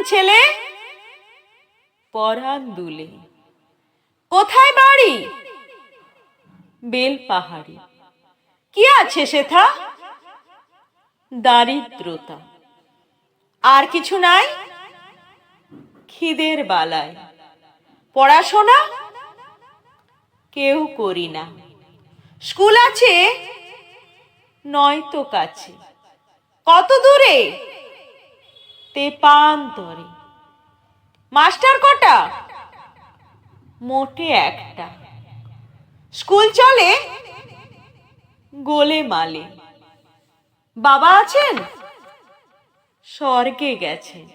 ছেলে? পরাণ দুলে। কোথায় বাড়ি? বেল পাহাড়ি। কি আছে সেথা? দারিদ্রতা। আর কিছু নাই? খিদের বালায়। পড়াশোনা? কেউ করি না। স্কুল আছে? নয়তো কাছে। কত দূরে? তেপান্তরে। মাস্টার কটা? মোটে একটা। স্কুল চলে? গোলে মালে। বাবা আছেন? স্বর্গে গেছেন।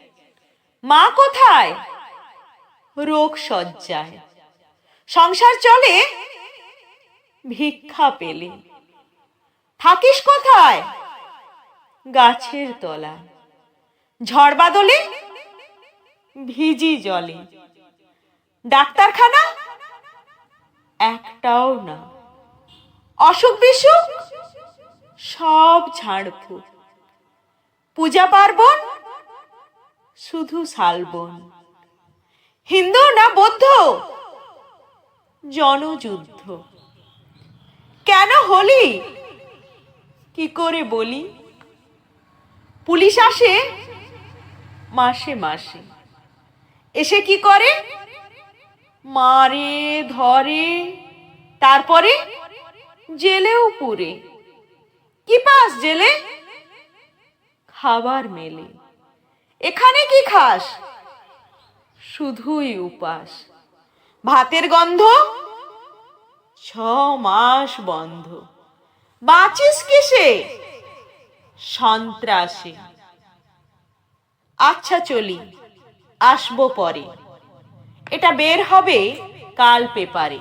মা কোথায়? রোগ শয্যায়। সংসার চলে? ভিক্ষা পেলে। থাকিস কোথায়? গাছের তলায়। ঝড় বাদলে? ভিজি জলে। ডাক্তারখানা? একটাও না। অসুখ বিসুখ? সব ঝাড়ফুঁক। পূজা পার্বণ? শুধু শালবন। হিন্দু না বৌদ্ধ? জনযুদ্ধ। কেন হলি? কি করে বলি? পুলিশ আসে মাসে মাসে। এসে কি করে? মারে ধরে, তারপরে জেলেও পুরে। কি পাস জেলে? খাবার মেলে। এখানে কি খাস? শুধুই উপাস। ভাতের গন্ধ? 6 মাস বন্ধ। বাঁচিস কিসে? সন্ত্রাসে। আচ্ছা চলি, আসবো পরে। এটা বের হবে কাল পেপারে।